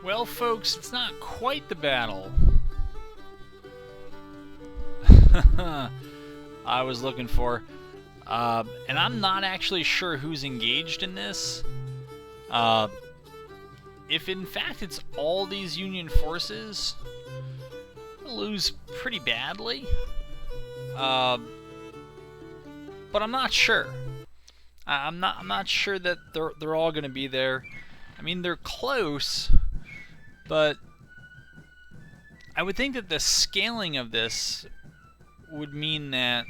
Well, folks, it's not quite the battle I was looking for. And I'm not actually sure who's engaged in this. If in fact it's all these Union forces, we'll lose pretty badly. But I'm not sure. I'm not sure that they're all going to be there. I mean, they're close, but I would think that the scaling of this would mean that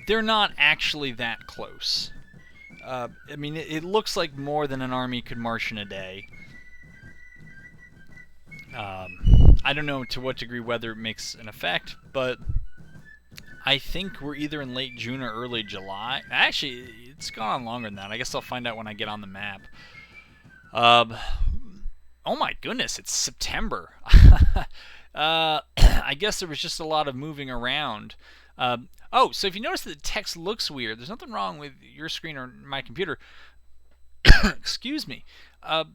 they're not actually that close. I mean, it looks like more than an army could march in a day. I don't know to what degree weather makes an effect, but I think we're either in late June or early July. Actually, it's gone on longer than that. I guess I'll find out when I get on the map. Oh my goodness, it's September. I guess there was just a lot of moving around. Oh, so if you notice that the text looks weird, there's nothing wrong with your screen or my computer. Excuse me. An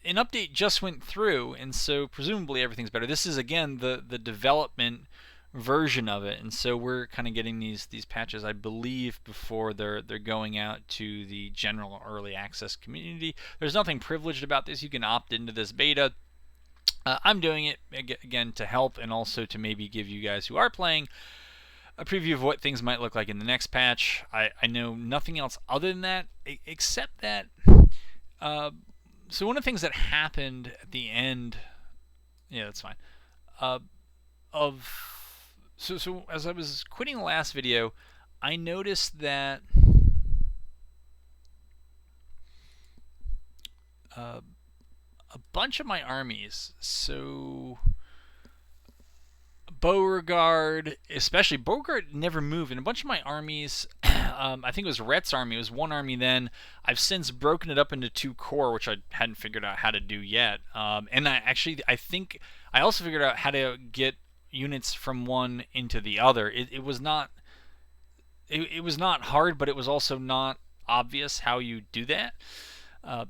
update just went through, and so presumably everything's better. This is, again, the development version of it, and so we're kind of getting these patches, I believe, before they're going out to the general early access community. There's nothing privileged about this. You can opt into this beta. I'm doing it again to help, and also to maybe give you guys who are playing a preview of what things might look like in the next patch. I know nothing else other than that, except that so one of the things that happened at the end, yeah, that's fine, so as I was quitting the last video, I noticed that a bunch of my armies, so Beauregard, especially Beauregard, never moved, and a bunch of my armies, I think it was Rhett's army, it was one army then. I've since broken it up into 2 corps, which I hadn't figured out how to do yet. And I think I also figured out how to get units from one into the other. It was not hard, but it was also not obvious how you do that.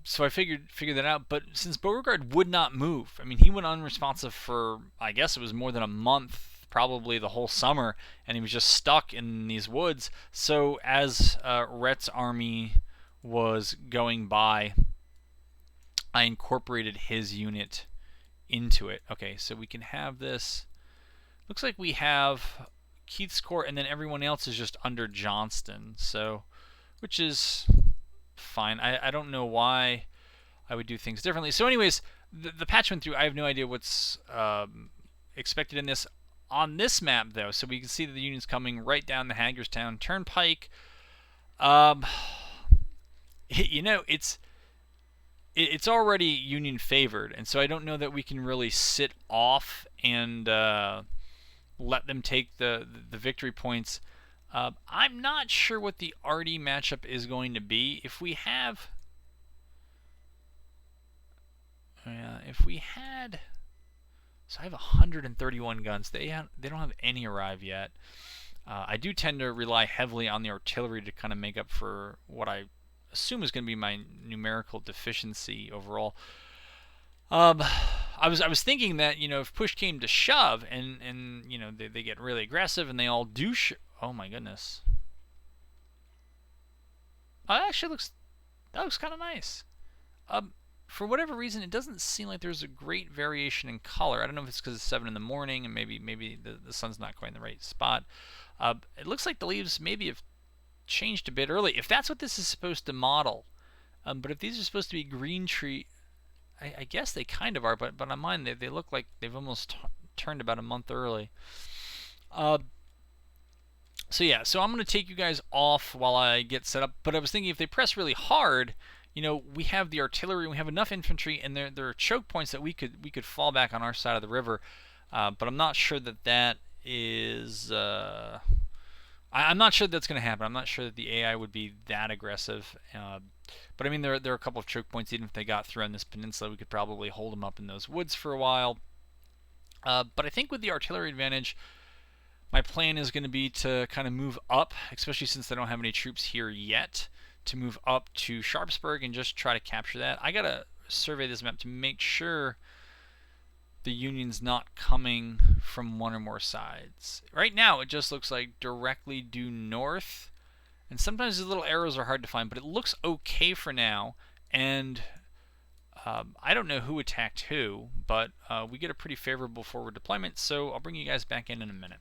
So I figured that out. But since Beauregard would not move, I mean, he went unresponsive for, I guess it was more than a month, probably the whole summer, and he was just stuck in these woods. So as Rhett's army was going by, I incorporated his unit into it. Okay, so we can have this. Looks like we have Keith's Corps, and then everyone else is just under Johnston. So, which is fine. I don't know why I would do things differently. So anyways, the patch went through. I have no idea what's expected in this. On this map, though, so we can see that the Union's coming right down the Hagerstown Turnpike. You know, it's already Union favored, and so I don't know that we can really sit off and let them take the victory points. I'm not sure what the RD matchup is going to be. If we had, so I have 131 guns. They don't have any arrive yet. I do tend to rely heavily on the artillery to kind of make up for what I assume is going to be my numerical deficiency overall. I was thinking that, you know, if push came to shove and you know they get really aggressive and they all do oh my goodness. Oh, that looks kind of nice. For whatever reason, it doesn't seem like there's a great variation in color. I don't know if it's because it's 7 in the morning and maybe the sun's not quite in the right spot. It looks like the leaves maybe have changed a bit early, if that's what this is supposed to model. But if these are supposed to be green tree, I guess they kind of are, but on mine they look like they've almost turned about a month early. So yeah, so I'm going to take you guys off while I get set up. But I was thinking if they press really hard, you know, we have the artillery, we have enough infantry, and there are choke points that we could fall back on our side of the river. But I'm not sure that is. I'm not sure that's going to happen. I'm not sure that the AI would be that aggressive. But I mean, there are a couple of choke points. Even if they got through on this peninsula, we could probably hold them up in those woods for a while. But I think with the artillery advantage, my plan is going to be to kind of move up, especially since they don't have any troops here yet, to move up to Sharpsburg and just try to capture that. I gotta survey this map to make sure the Union's not coming from one or more sides. Right now it just looks like directly due north, and sometimes these little arrows are hard to find, but it looks okay for now. And I don't know who attacked who, but we get a pretty favorable forward deployment, so I'll bring you guys back in a minute.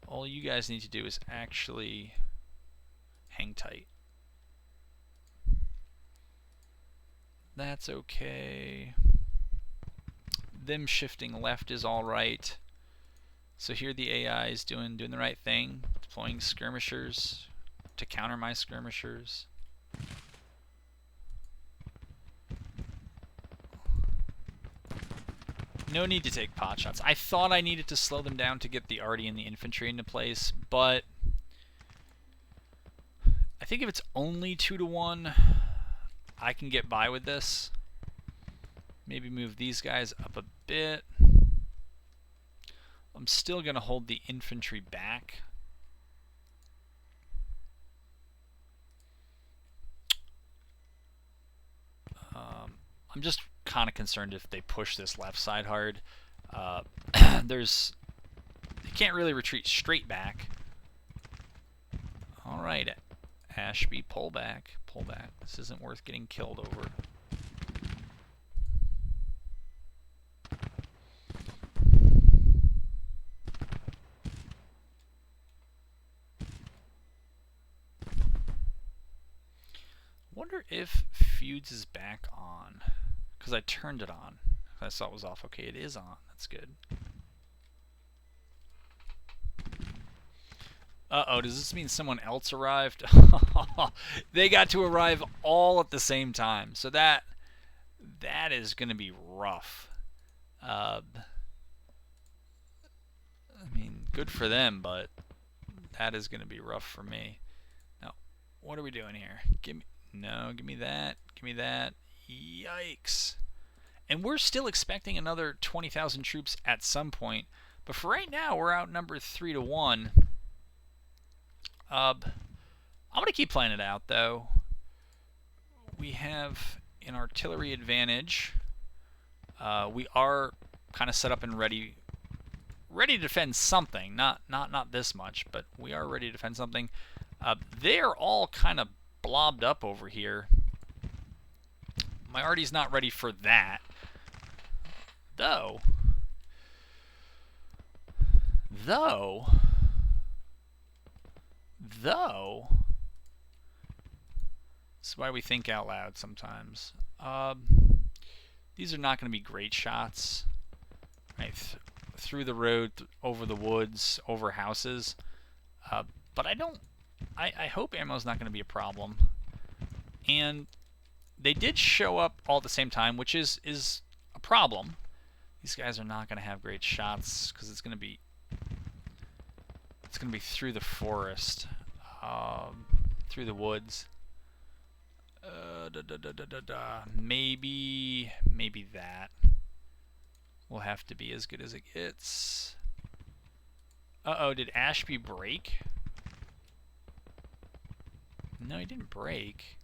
All you guys need to do is actually hang tight. That's okay. Them shifting left is alright. So here the AI is doing the right thing, deploying skirmishers to counter my skirmishers. No need to take pot shots. I thought I needed to slow them down to get the arty and the infantry into place, but I think if it's only 2-to-1, I can get by with this. Maybe move these guys up a bit. I'm still going to hold the infantry back. I'm just kind of concerned if they push this left side hard. They can't really retreat straight back. All right, Ashby, pull back, pull back. This isn't worth getting killed over. Wonder if Feuds is back on, because I turned it on. I saw it was off. Okay, it is on. That's good. Uh-oh, does this mean someone else arrived? They got to arrive all at the same time. So that is going to be rough. I mean, good for them, but that is going to be rough for me. Now, what are we doing here? Give me that. Give me that. Yikes. And we're still expecting another 20,000 troops at some point. But for right now, we're outnumbered 3-to-1. I'm going to keep playing it out, though. We have an artillery advantage. We are kind of set up and ready to defend something. Not this much, but we are ready to defend something. They are all kind of blobbed up over here. My arty's not ready for that. Though, this is why we think out loud sometimes. These are not going to be great shots. Right, through the road, over the woods, over houses. But I hope ammo's not going to be a problem. And they did show up all at the same time, which is a problem. These guys are not going to have great shots because it's going to be through the forest, through the woods. Maybe that will have to be as good as it gets. Uh-oh, did Ashby break? No, he didn't break.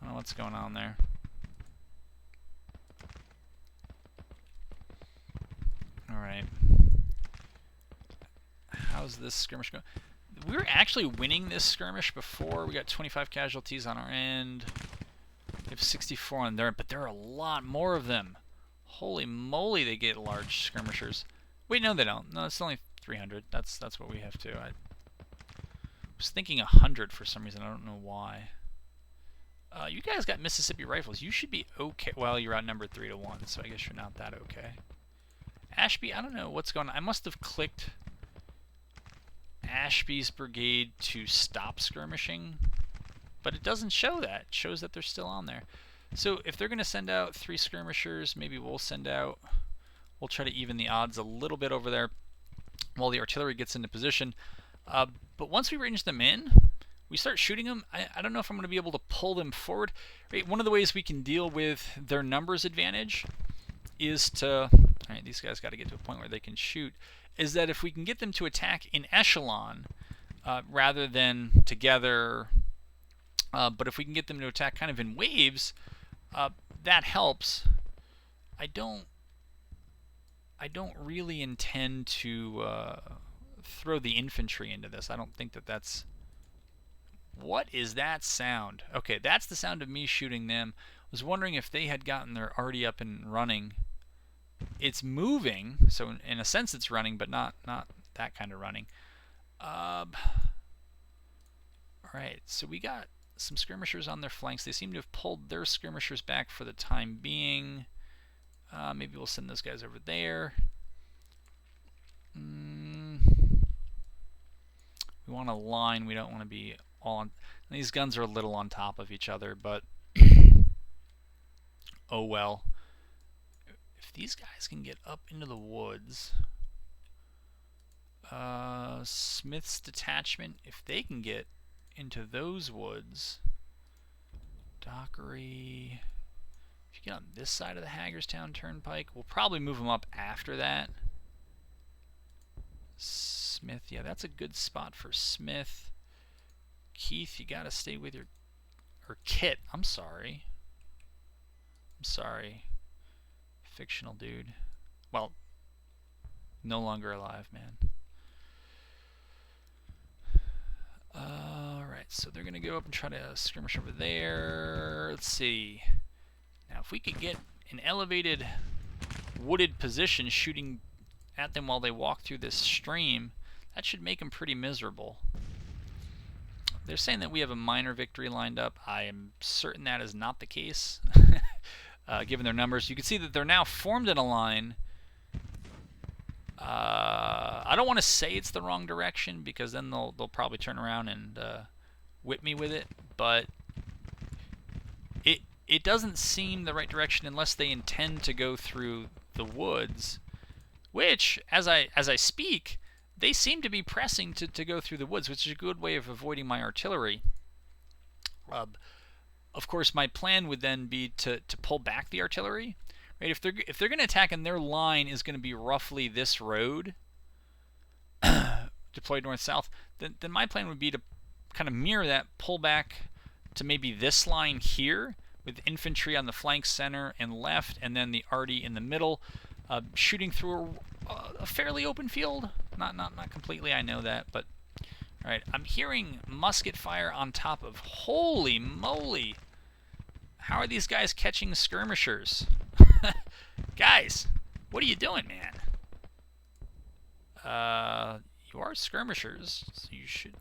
I don't know what's going on there. Alright. How's this skirmish going? We were actually winning this skirmish before. We got 25 casualties on our end. We have 64 on their end, but there are a lot more of them. Holy moly, they get large skirmishers. Wait, no, they don't. No, it's only 300. That's what we have too. I was thinking 100 for some reason. I don't know why. You guys got Mississippi rifles. You should be okay. Well, you're outnumbered 3-to-1, so I guess you're not that okay. Ashby, I don't know what's going on. I must have clicked Ashby's brigade to stop skirmishing, but it doesn't show that. It shows that they're still on there. So if they're going to send out 3 skirmishers, maybe we'll send out, we'll try to even the odds a little bit over there while the artillery gets into position. But once we range them in, we start shooting them. I don't know if I'm going to be able to pull them forward. Right? One of the ways we can deal with their numbers advantage is to, all right, these guys got to get to a point where they can shoot, is that if we can get them to attack in echelon rather than together, but if we can get them to attack kind of in waves, that helps. I don't really intend to throw the infantry into this. I don't think that that's... What is that sound? Okay, that's the sound of me shooting them. I was wondering if they had gotten their arty up and running. It's moving, so in a sense it's running, but not that kind of running. Alright, so we got some skirmishers on their flanks. They seem to have pulled their skirmishers back for the time being. Maybe we'll send those guys over there. We want a line. We don't want to be all on... These guns are a little on top of each other, but oh well. If these guys can get up into the woods, Smith's detachment, if they can get into those woods, Dockery, if you get on this side of the Hagerstown Turnpike, we'll probably move them up after that. Smith, yeah, that's a good spot for Smith. Keith, you gotta stay with your... Or Kit, I'm sorry. Fictional dude. Well, no longer alive, man. Alright, so they're gonna go up and try to skirmish over there. Let's see. Now, if we could get an elevated wooded position shooting at them while they walk through this stream, that should make them pretty miserable. They're saying that we have a minor victory lined up. I am certain that is not the case, given their numbers. You can see that they're now formed in a line. I don't want to say it's the wrong direction, because then they'll probably turn around and whip me with it, but it doesn't seem the right direction unless they intend to go through the woods, which, as I speak, they seem to be pressing to go through the woods, which is a good way of avoiding my artillery. Of course, my plan would then be to pull back the artillery. Right? If they're going to attack and their line is going to be roughly this road, deployed north-south, then my plan would be to kind of mirror that, pull back to maybe this line here, with infantry on the flank, center, and left, and then the arty in the middle, shooting through a fairly open field. Not completely, I know that, but alright, I'm hearing musket fire on top of... Holy moly! How are these guys catching skirmishers? Guys, what are you doing, man? You are skirmishers, so you should...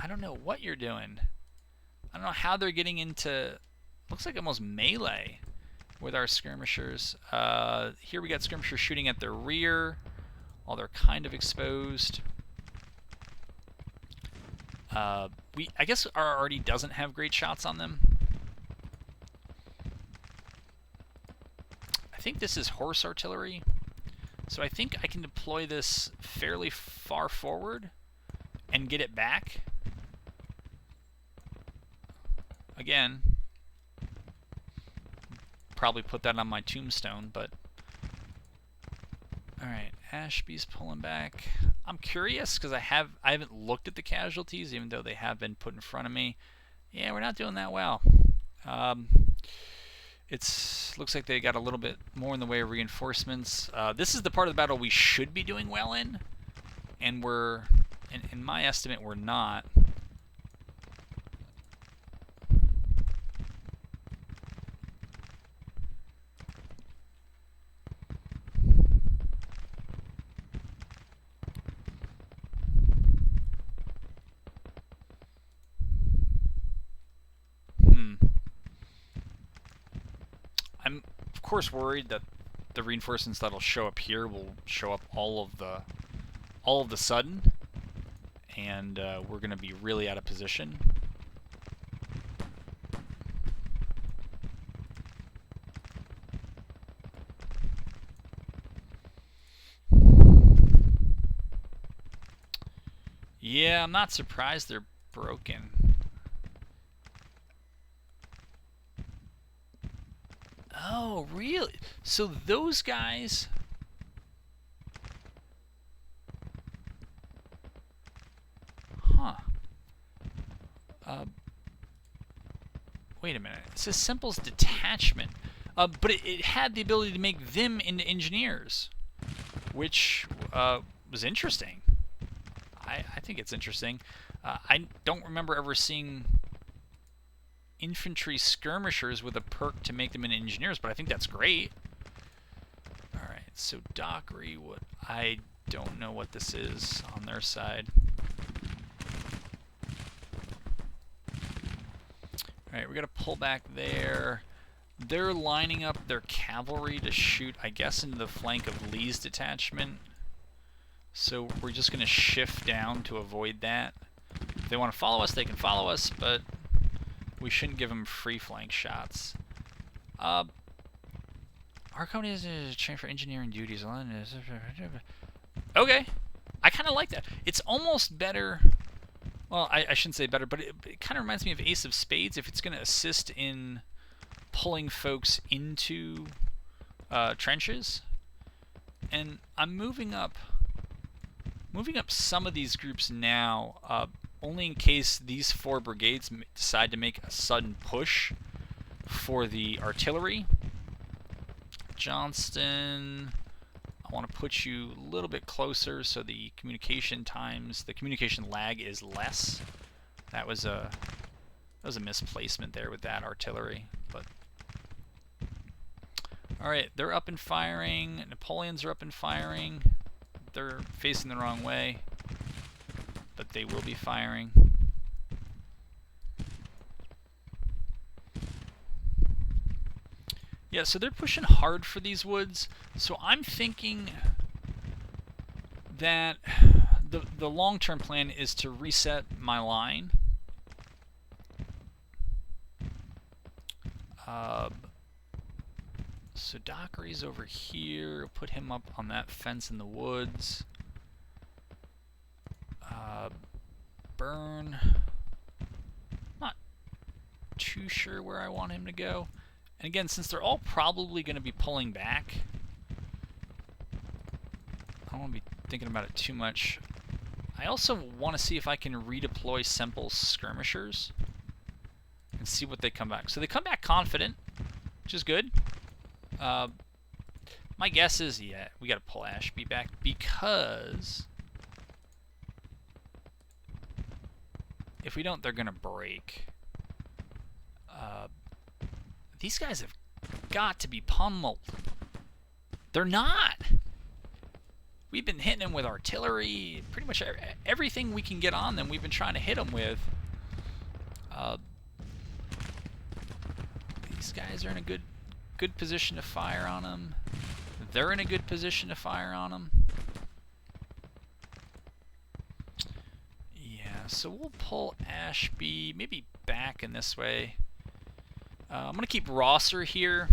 I don't know what you're doing. I don't know how they're getting into... Looks like almost melee with our skirmishers. Here we got skirmishers shooting at their rear while they're kind of exposed. I guess our arty doesn't have great shots on them. I think this is horse artillery, so I think I can deploy this fairly far forward and get it back. Again, probably put that on my tombstone, but alright, Ashby's pulling back. I'm curious because I haven't looked at the casualties, even though they have been put in front of me. Yeah, we're not doing that well. Looks like they got a little bit more in the way of reinforcements. This is the part of the battle we should be doing well in, and in my estimate, we're not. I'm of course worried that the reinforcements that'll show up here will show up all of the sudden. and we're going to be really out of position. Yeah, I'm not surprised they're broken. Oh, really? So those guys... Huh. Wait a minute. It says Semple's detachment. But it had the ability to make them into engineers, which was interesting. I think it's interesting. I don't remember ever seeing infantry skirmishers with a perk to make them into engineers, but I think that's great. Alright, so Dockery, what I don't know what this is on their side. Alright, we gotta pull back there. They're lining up their cavalry to shoot, I guess, into the flank of Lee's detachment. So we're just gonna shift down to avoid that. If they want to follow us, they can follow us, but we shouldn't give them free flank shots. Our company is trained for engineering duties. Okay, I kind of like that. It's almost better. Well, I shouldn't say better, but it kind of reminds me of Ace of Spades. If it's going to assist in pulling folks into trenches, and I'm moving up some of these groups now. Only in case these 4 brigades decide to make a sudden push for the artillery. Johnston, I want to put you a little bit closer so the communication lag is less. That was a misplacement there with that artillery, but all right, they're up and firing. Napoleons are up and firing. They're facing the wrong way, but they will be firing. Yeah, so they're pushing hard for these woods. So I'm thinking that the long-term plan is to reset my line. So Dockery's over here. Put him up on that fence in the woods. Burn. Not too sure where I want him to go. And again, since they're all probably going to be pulling back, I don't want to be thinking about it too much. I also want to see if I can redeploy Semple's skirmishers and see what they come back. So they come back confident, which is good. My guess is, yeah, we got to pull Ashby back because if we don't, they're going to break. These guys have got to be pummeled. They're not. We've been hitting them with artillery. Pretty much everything we can get on them, we've been trying to hit them with. These guys are in a good position to fire on them. They're in a good position to fire on them. Yeah, so we'll pull Ashby maybe back in this way. I'm going to keep Rosser here.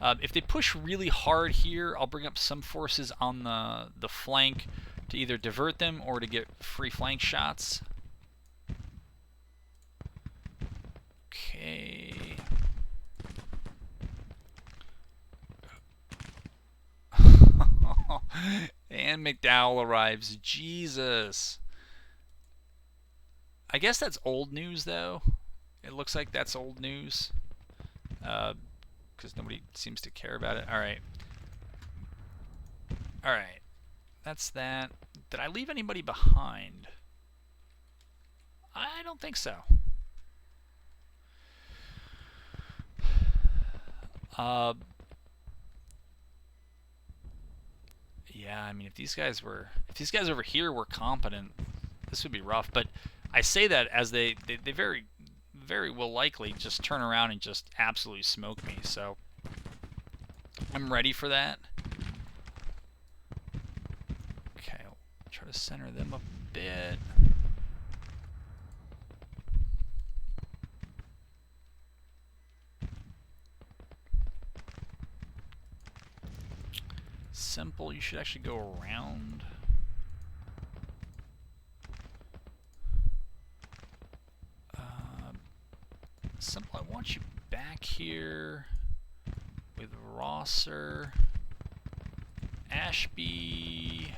If they push really hard here, I'll bring up some forces on the flank to either divert them or to get free flank shots. Okay. And McDowell arrives. Jesus. I guess that's old news, though. It looks like that's old news. Because nobody seems to care about it. Alright. Alright. That's that. Did I leave anybody behind? I don't think so. Yeah, I mean, if these guys over here were competent, this would be rough. But I say that as they very, very will likely just turn around and just absolutely smoke me. So I'm ready for that. Okay, I'll try to center them a bit. Simple, you should actually go around. Simple, I want you back here with Rosser, Ashby.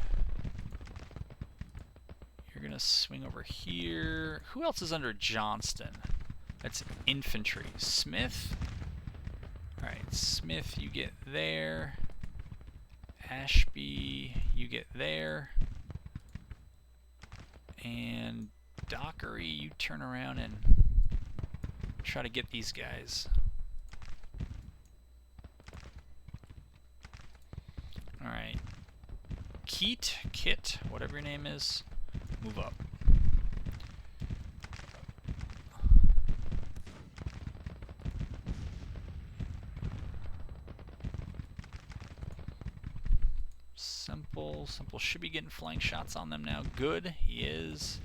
You're gonna swing over here. Who else is under Johnston? That's infantry. Smith. Alright, Smith, you get there. Ashby, you get there. And Dockery, you turn around and try to get these guys. Alright. Kit, whatever your name is, move up. Simple should be getting flank shots on them now. Good, he is.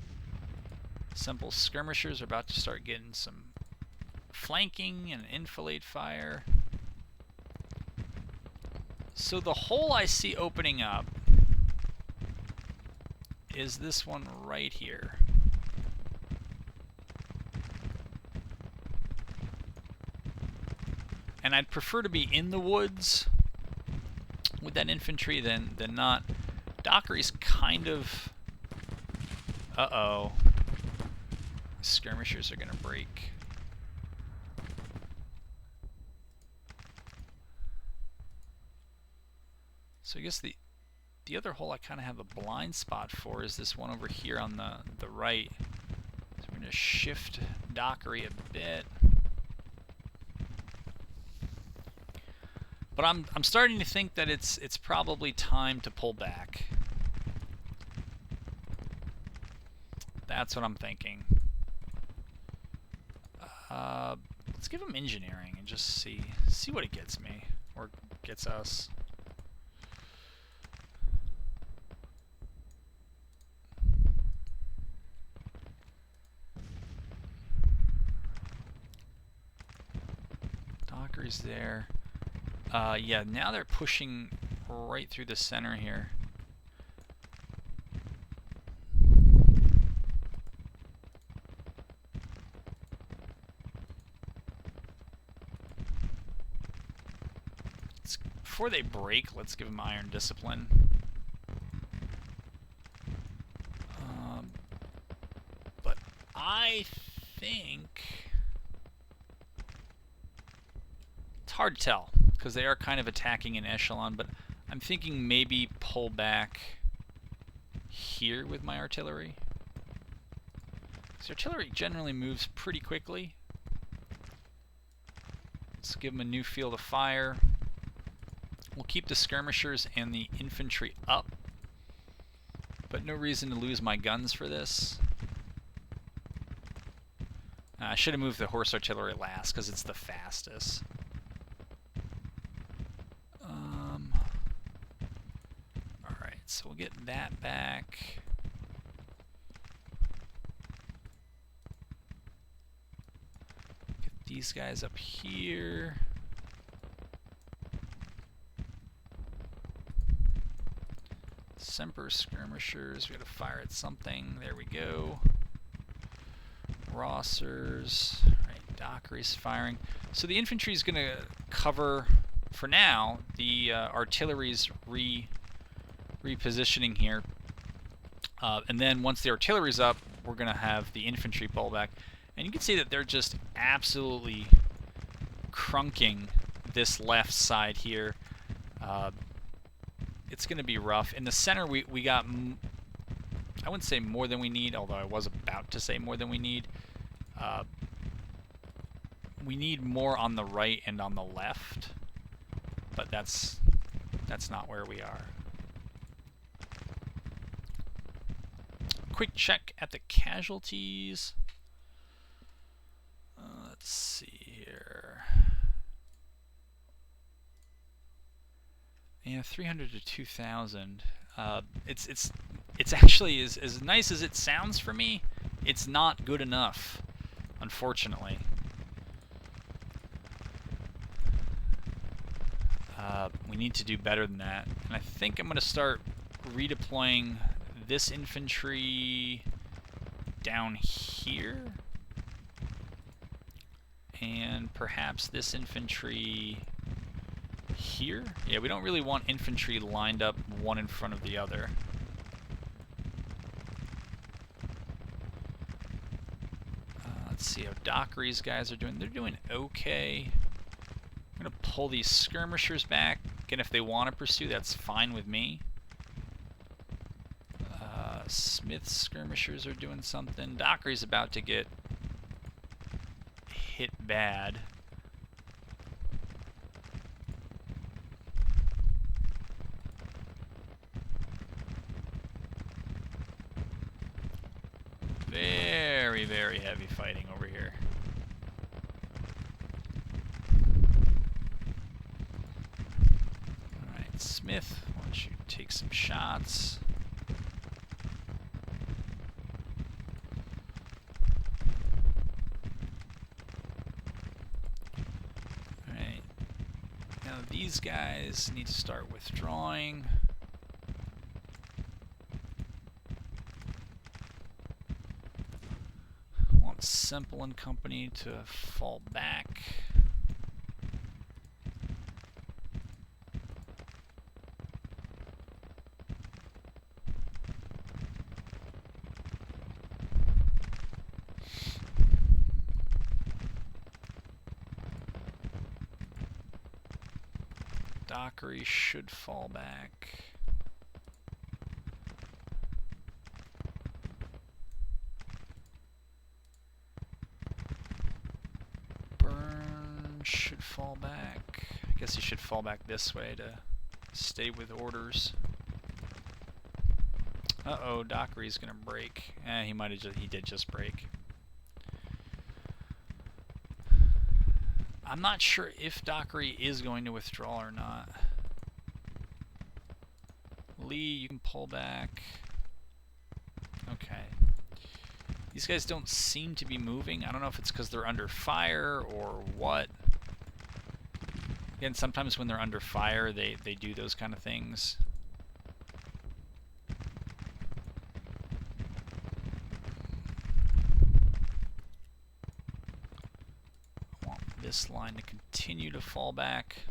Simple skirmishers are about to start getting some flanking and enfilade fire. So the hole I see opening up is this one right here. And I'd prefer to be in the woods with that infantry than not. Dockery's kind of... Uh-oh. Skirmishers are going to break. So I guess the other hole I kind of have a blind spot for is this one over here on the right. So I'm going to shift Dockery a bit. But I'm starting to think that it's probably time to pull back. That's what I'm thinking. Let's give him engineering and just see what it gets me, or gets us. Dockery's there. Yeah, now they're pushing right through the center here. Before they break, let's give them iron discipline. But I think it's hard to tell, because they are kind of attacking in echelon, but I'm thinking maybe pull back here with my artillery. Because artillery generally moves pretty quickly. Let's give them a new field of fire. We'll keep the skirmishers and the infantry up, but no reason to lose my guns for this. I should have moved the horse artillery last, because it's the fastest. Alright, so we'll get that back. Get these guys up here. Semper skirmishers, we gotta fire at something. There we go. Rossers. Alright, Dockery's firing. So the infantry's gonna cover, for now, the artillery's repositioning here. And then once the artillery's up, we're gonna have the infantry pull back. And you can see that they're just absolutely crunking this left side here. It's going to be rough. In the center, we got, I wouldn't say more than we need, although I was about to say more than we need. We need more on the right and on the left, but that's not where we are. Quick check at the casualties. Let's see here. Yeah, 300 to 2,000. It's actually as nice as it sounds for me. It's not good enough, unfortunately. We need to do better than that. And I think I'm going to start redeploying this infantry down here. And perhaps this infantry here. Yeah, we don't really want infantry lined up one in front of the other. Let's see how Dockery's guys are doing. They're doing okay. I'm going to pull these skirmishers back. Again, if they want to pursue, that's fine with me. Smith's skirmishers are doing something. Dockery's about to get hit bad. Very, very heavy fighting over here. Alright, Smith, why don't you take some shots? Alright. Now these guys need to start withdrawing. Semple and company to fall back. Dockery should fall back. Should fall back. I guess he should fall back this way to stay with orders. Uh-oh, Dockery's gonna break. He might have he did just break. I'm not sure if Dockery is going to withdraw or not. Lee, you can pull back. Okay. These guys don't seem to be moving. I don't know if it's because they're under fire or what. Again, sometimes when they're under fire, they do those kind of things. I want this line to continue to fall back.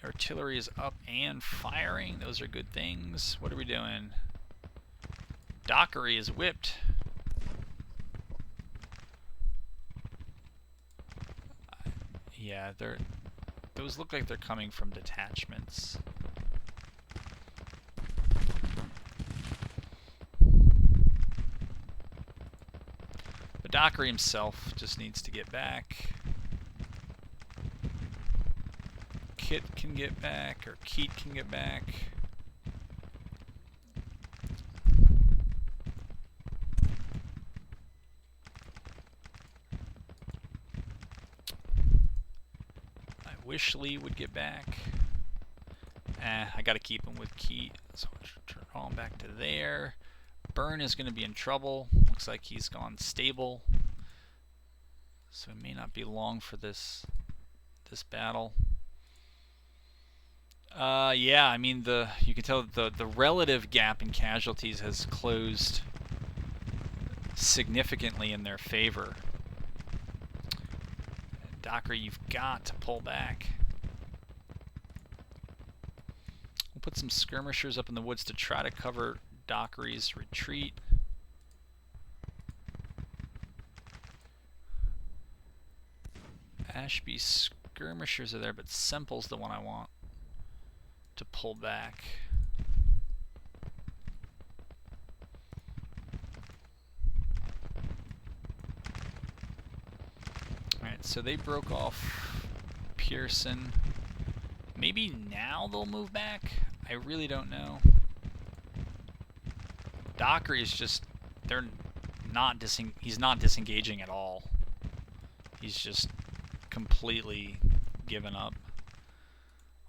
Artillery is up and firing. Those are good things. What are we doing? Dockery is whipped. Yeah, those look like they're coming from detachments. But Dockery himself just needs to get back. Kit can get back, or Keat can get back. Wish Lee would get back. I gotta keep him with Keat, so I'll turn him back to there. Byrne is gonna be in trouble. Looks like he's gone stable, so it may not be long for this battle. Yeah, I mean you can tell the relative gap in casualties has closed significantly in their favor. Dockery, you've got to pull back. We'll put some skirmishers up in the woods to try to cover Dockery's retreat. Ashby skirmishers are there, but Semple's the one I want to pull back. Alright, so they broke off Pearson. Maybe now they'll move back? I really don't know. Dockery is just, he's not disengaging at all. He's just completely given up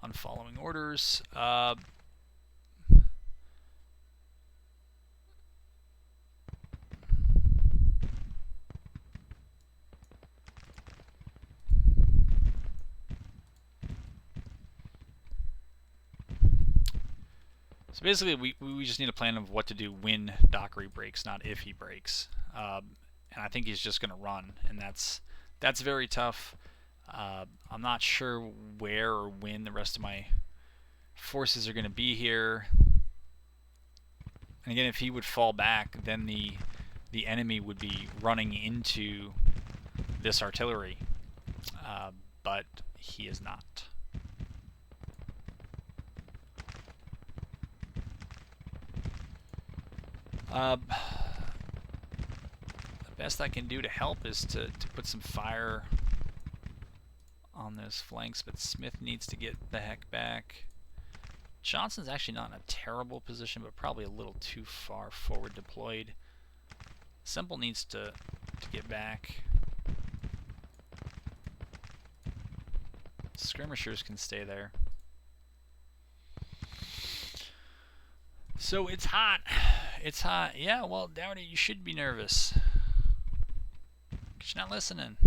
on following orders. So basically, we just need a plan of what to do when Dockery breaks, not if he breaks. And I think he's just going to run, and that's very tough. I'm not sure where or when the rest of my forces are going to be here. And again, if he would fall back, then the enemy would be running into this artillery, but he is not. The best I can do to help is to put some fire on those flanks, but Smith needs to get the heck back. Johnson's actually not in a terrible position, but probably a little too far forward deployed. Semple needs to get back. Skirmishers can stay there. So it's hot. It's hot. Yeah, well, Downey, you should be nervous. Because you're not listening.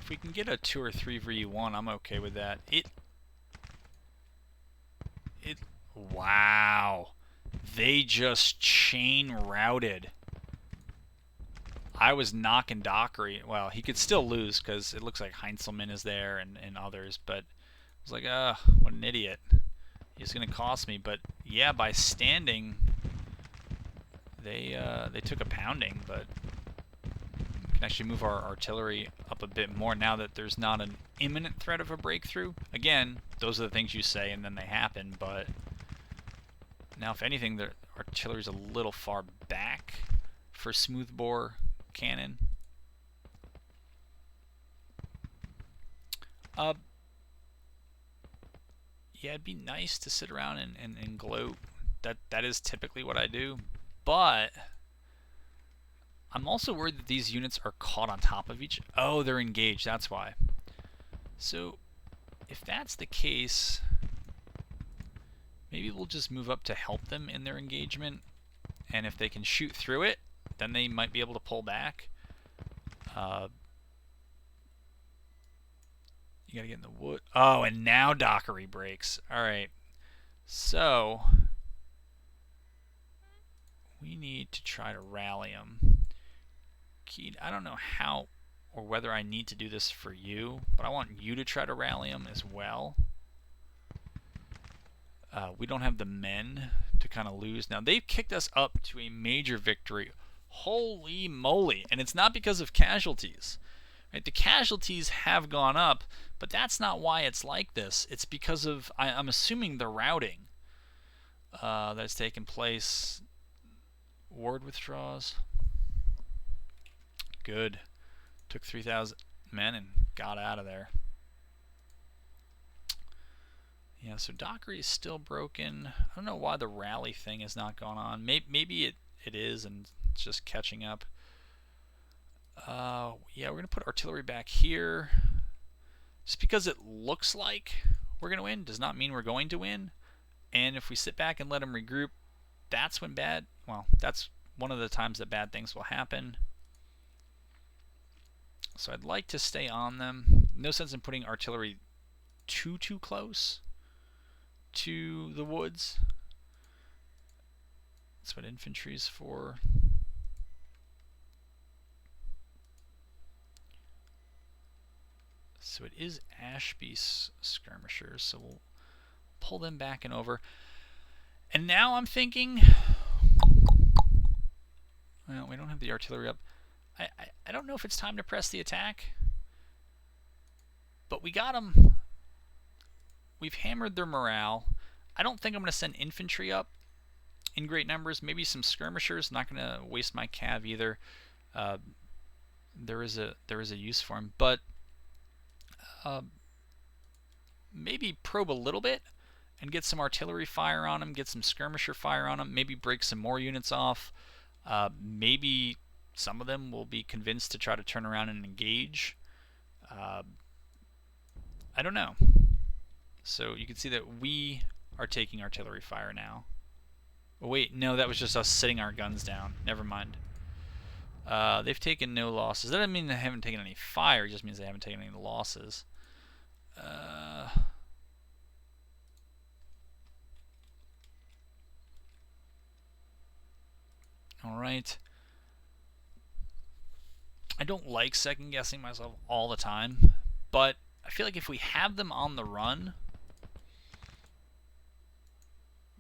If we can get a 2 or 3 v1, I'm okay with that. Wow. They just chain routed. I was knocking Dockery. Well, he could still lose because it looks like Heinzelman is there and others, but I was like, what an idiot. He's going to cost me. But yeah, by standing, they took a pounding, but we can actually move our artillery up a bit more now that there's not an imminent threat of a breakthrough. Again, those are the things you say and then they happen, but now if anything, the artillery's a little far back for smoothbore cannon. Yeah, it'd be nice to sit around and gloat. That is typically what I do, but I'm also worried that these units are caught on top of each. Oh, they're engaged. That's why. So if that's the case, maybe we'll just move up to help them in their engagement, and if they can shoot through it, then they might be able to pull back. You gotta get in the wood. Oh, and now Dockery breaks. Alright. So we need to try to rally them. Keed, I don't know how or whether I need to do this for you, but I want you to try to rally them as well. We don't have the men to kind of lose. Now, they've kicked us up to a major victory. Holy moly. And it's not because of casualties. Right? The casualties have gone up, but that's not why it's like this. It's because of, I'm assuming, the routing that's taken place. Ward withdraws. Good. Took 3,000 men and got out of there. Yeah, so Dockery is still broken. I don't know why the rally thing has not gone on. Maybe it is and it's just catching up. Yeah, we're going to put artillery back here. Just because it looks like we're going to win does not mean we're going to win. And if we sit back and let them regroup, that's when that's one of the times that bad things will happen. So I'd like to stay on them. No sense in putting artillery too close to the woods. That's what infantry's for. So it is Ashby's skirmishers, so we'll pull them back and over. And now I'm thinking, well, we don't have the artillery up. I don't know if it's time to press the attack, but we got them. We've hammered their morale. I don't think I'm going to send infantry up in great numbers. Maybe some skirmishers. Not going to waste my cav either. There is a use for them, but maybe probe a little bit and get some artillery fire on them. Get some skirmisher fire on them. Maybe break some more units off. Maybe some of them will be convinced to try to turn around and engage. I don't know. So you can see that we are taking artillery fire now. Oh wait, no, that was just us sitting our guns down. Never mind. They've taken no losses. That doesn't mean they haven't taken any fire. It just means they haven't taken any losses. Alright. I don't like second guessing myself all the time, but I feel like if we have them on the run,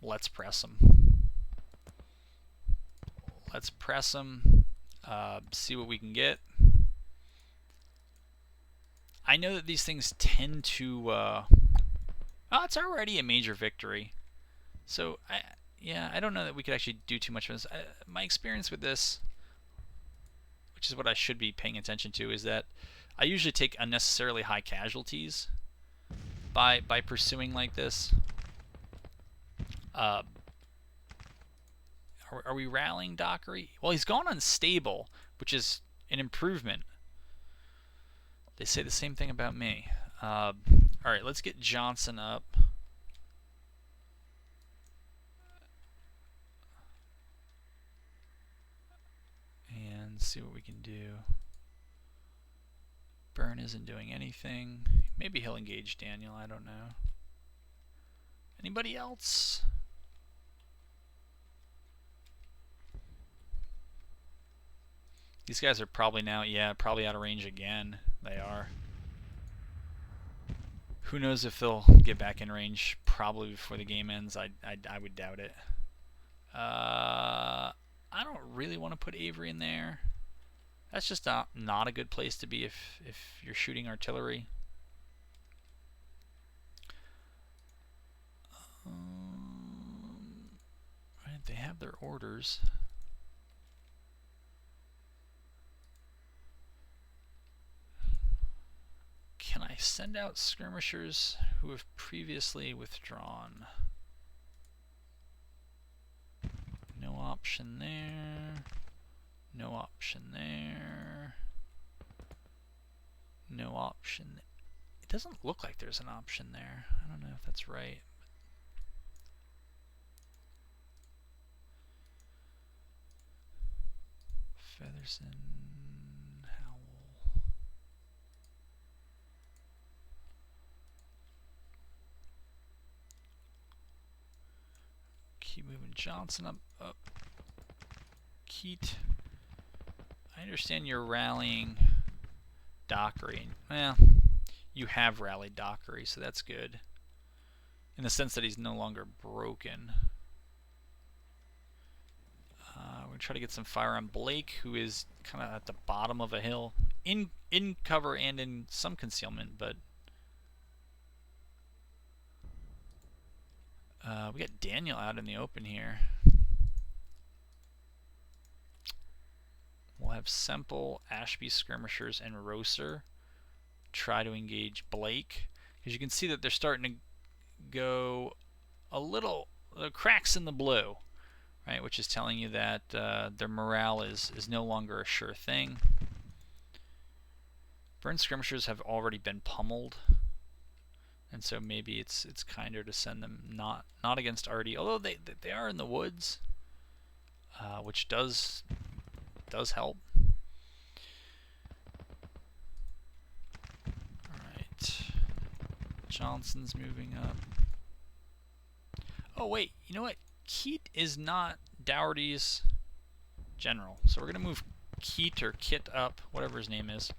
let's press them. Let's press them, see what we can get. I know that these things tend to... oh, it's already a major victory. So, I don't know that we could actually do too much of this. My experience with this, which is what I should be paying attention to, is that I usually take unnecessarily high casualties by pursuing like this. Are we rallying Dockery? Well, he's gone unstable, which is an improvement. They say the same thing about me. Alright, let's get Johnson up. And see what we can do. Byrne isn't doing anything. Maybe he'll engage Daniel, I don't know. Anybody else? These guys are probably now, probably out of range again. They are. Who knows if they'll get back in range probably before the game ends. I would doubt it. I don't really want to put Avery in there. That's just not a good place to be if you're shooting artillery. Right, they have their orders. Can I send out skirmishers who have previously withdrawn? No option there. No option there. No option. It doesn't look like there's an option there. I don't know if that's right. Featherson, Howell. Keep moving Johnson up. Keat. I understand you're rallying Dockery. Well, you have rallied Dockery, so that's good. In the sense that he's no longer broken. We're going to try to get some fire on Blake, who is kind of at the bottom of a hill. In cover and in some concealment, but... we got Daniel out in the open here. We'll have Semple, Ashby skirmishers, and Roser try to engage Blake. Because you can see that they're starting to go a little cracks in the blue, right? Which is telling you that their morale is no longer a sure thing. Byrne skirmishers have already been pummeled, and so maybe it's kinder to send them not against Artie, although they are in the woods, which does help. Alright. Johnson's moving up. Oh wait, you know what? Keat is not Dougherty's general. So we're going to move Keat or Kit up, whatever his name is.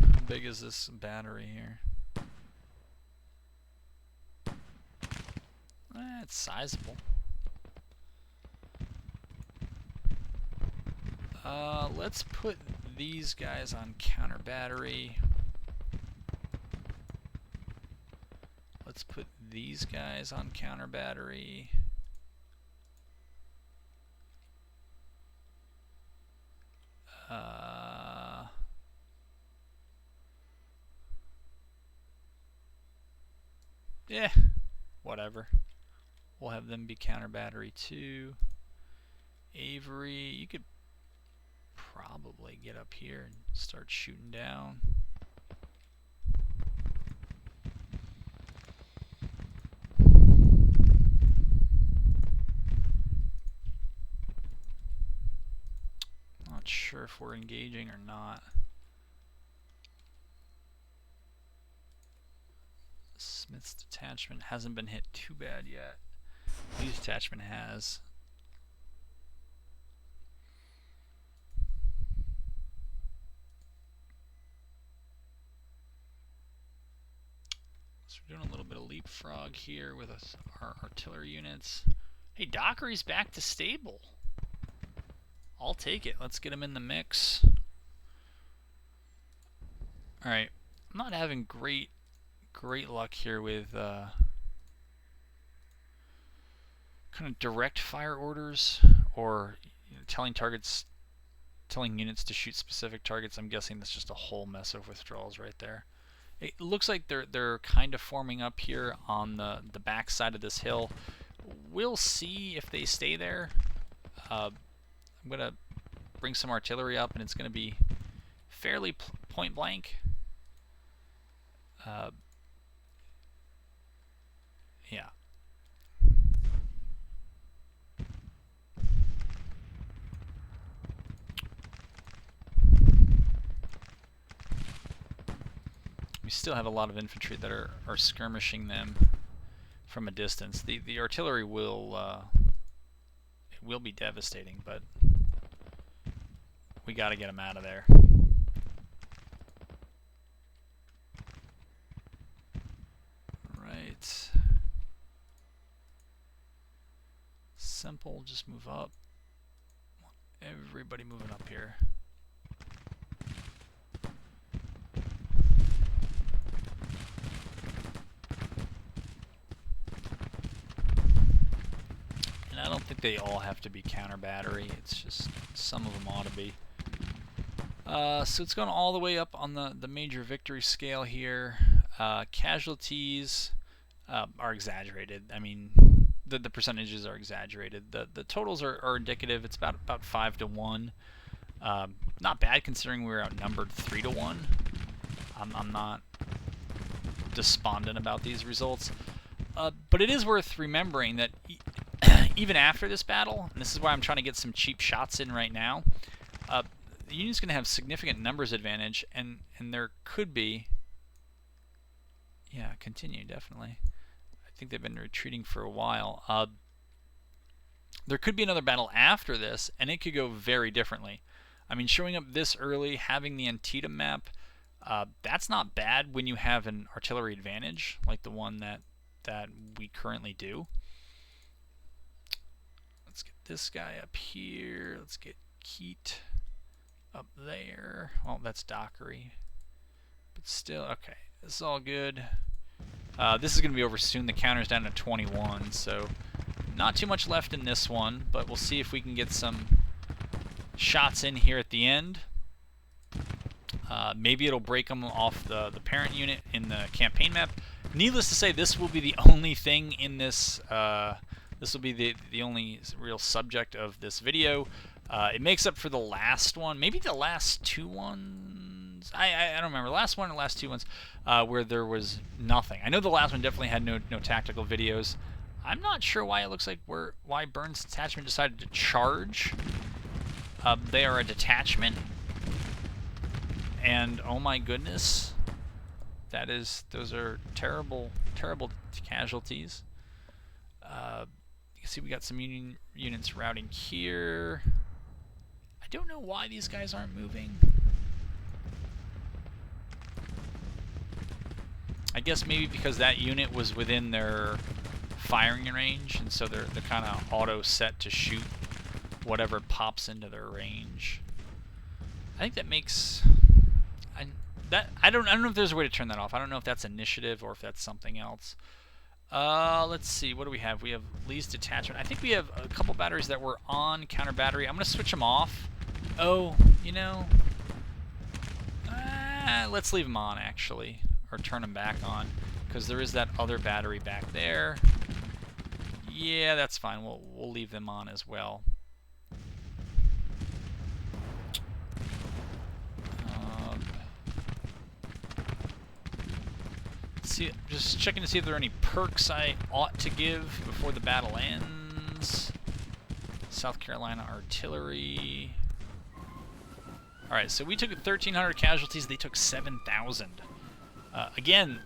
How big is this battery here? It's sizable. Let's put these guys on counter battery. Let's put these guys on counter battery. Yeah, whatever. We'll have them be counter battery 2. Avery, you could probably get up here and start shooting down. Not sure if we're engaging or not. Smith's detachment hasn't been hit too bad yet. Lee's detachment has. So we're doing a little bit of leapfrog here with our artillery units. Hey, Dockery's back to stable. I'll take it. Let's get him in the mix. Alright. I'm not having great luck here with kind of direct fire orders or telling units to shoot specific targets. I'm guessing that's just a whole mess of withdrawals right there. It looks like they're kind of forming up here on the back side of this hill. We'll see if they stay there. I'm gonna bring some artillery up, and it's gonna be fairly point blank. Yeah. We still have a lot of infantry that are skirmishing them from a distance. The artillery will be devastating, but we got to get them out of there. Right. Simple, just move up. Everybody moving up here. And I don't think they all have to be counter battery. It's just some of them ought to be. So it's going all the way up on the major victory scale here. Casualties are exaggerated. I mean, the percentages are exaggerated. The totals are indicative. It's about 5 to 1. Not bad considering we were outnumbered 3 to 1. I'm not despondent about these results. But it is worth remembering that even after this battle, and this is why I'm trying to get some cheap shots in right now, the Union's going to have significant numbers advantage, and there could be... Yeah, continue, definitely. I think they've been retreating for a while. There could be another battle after this, and it could go very differently. I mean, showing up this early, having the Antietam map, that's not bad when you have an artillery advantage, like the one that we currently do. Let's get this guy up here. Let's get Keat up there. Well, that's Dockery. But still, okay. This is all good. This is going to be over soon. The counter's down to 21, so not too much left in this one, but we'll see if we can get some shots in here at the end. Maybe it'll break them off the parent unit in the campaign map. Needless to say, this will be the only thing in this. This will be the only real subject of this video. It makes up for the last one, maybe the last two ones. I don't remember, last one or last two ones where there was nothing. I know the last one definitely had no tactical videos. I'm not sure why it looks like why Burns' detachment decided to charge. They are a detachment, and oh my goodness, those are terrible casualties. You can see we got some Union units routing here. I don't know why these guys aren't moving. I guess maybe because that unit was within their firing range, and so they're kind of auto set to shoot whatever pops into their range. I think that makes I don't know if there's a way to turn that off. I don't know if that's initiative or if that's something else. Let's see. What do we have? We have Lee's detachment. I think we have a couple batteries that were on counter battery. I'm going to switch them off Oh, you know, let's leave them on, actually. Or turn them back on. Because there is that other battery back there. Yeah, that's fine. We'll leave them on as well. See, just checking to see if there are any perks I ought to give before the battle ends. South Carolina Artillery. Alright, so we took 1,300 casualties. They took 7,000. Again,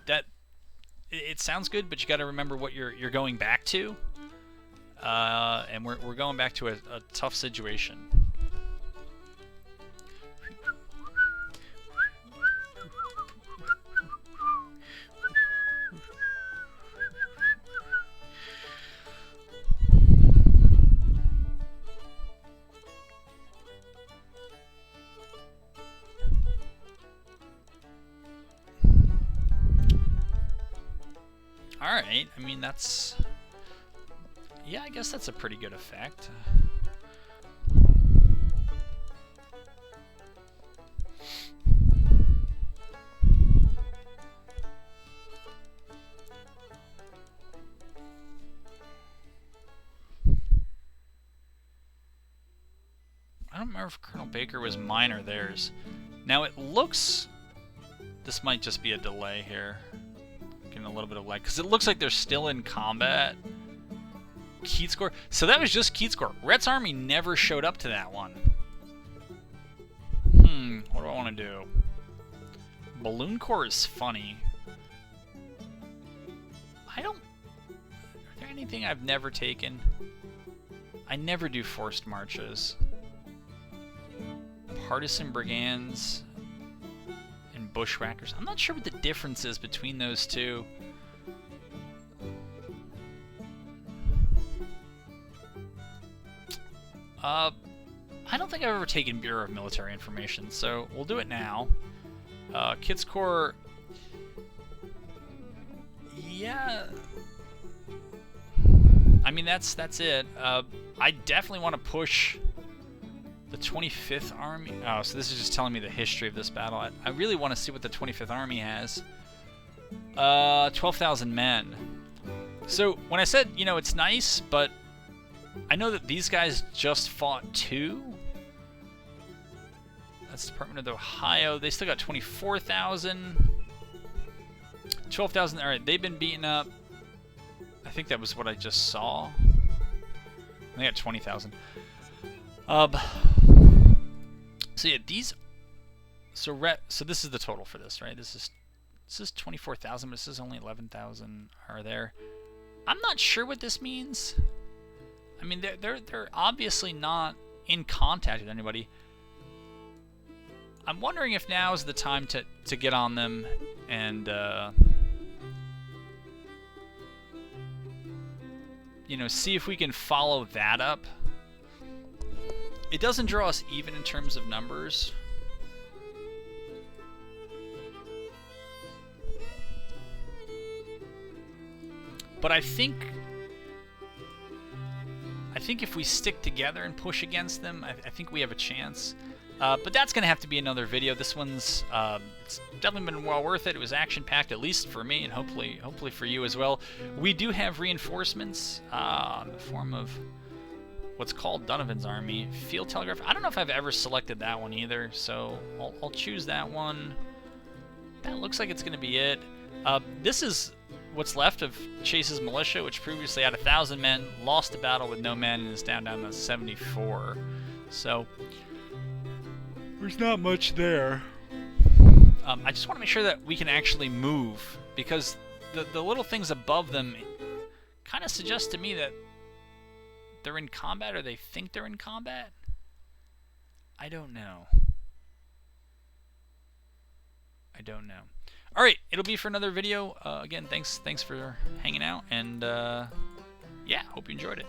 it sounds good, but you got to remember what you're going back to. And we're going back to a tough situation. Alright, I mean, that's... Yeah, I guess that's a pretty good effect. I don't remember if Colonel Baker was mine or theirs. Now, it looks... This might just be a delay here. Getting a little bit of lag, because it looks like they're still in combat. Keats Corps. So that was just Keats Corps. Rhett's army never showed up to that one. What do I want to do? Balloon Corps is funny. Are there anything I've never taken? I never do forced marches. Partisan brigands and bushwhackers. I'm not sure what the difference is between those two. I don't think I've ever taken Bureau of Military Information, so we'll do it now. Kits Corps. Yeah. I mean, that's it. I definitely want to push the 25th Army. Oh, so this is just telling me the history of this battle. I really want to see what the 25th Army has. 12,000 men. So when I said, you know, it's nice, but I know that these guys just fought 2. That's Department of Ohio. They still got 24,000. 12,000. All right, they've been beaten up. I think that was what I just saw. They got 20,000. So yeah, these. So this is the total for this, right? This is 24,000, but this is only 11,000 are there. I'm not sure what this means. I mean, they're obviously not in contact with anybody. I'm wondering if now is the time to get on them and you know, see if we can follow that up. It doesn't draw us even in terms of numbers. But I think if we stick together and push against them, I think we have a chance. But that's going to have to be another video. This one's it's definitely been well worth it. It was action-packed, at least for me, and hopefully for you as well. We do have reinforcements in the form of what's called Donovan's Army. Field Telegraph. I don't know if I've ever selected that one either, so I'll choose that one. That looks like it's going to be it. This is what's left of Chase's militia, which previously had 1,000 men, lost the battle with no men, and is down to 74. So there's not much there. I just want to make sure that we can actually move, because the little things above them kind of suggest to me that they're in combat, or they think they're in combat. I don't know. All right, it'll be for another video. Again, thanks for hanging out, and yeah, hope you enjoyed it.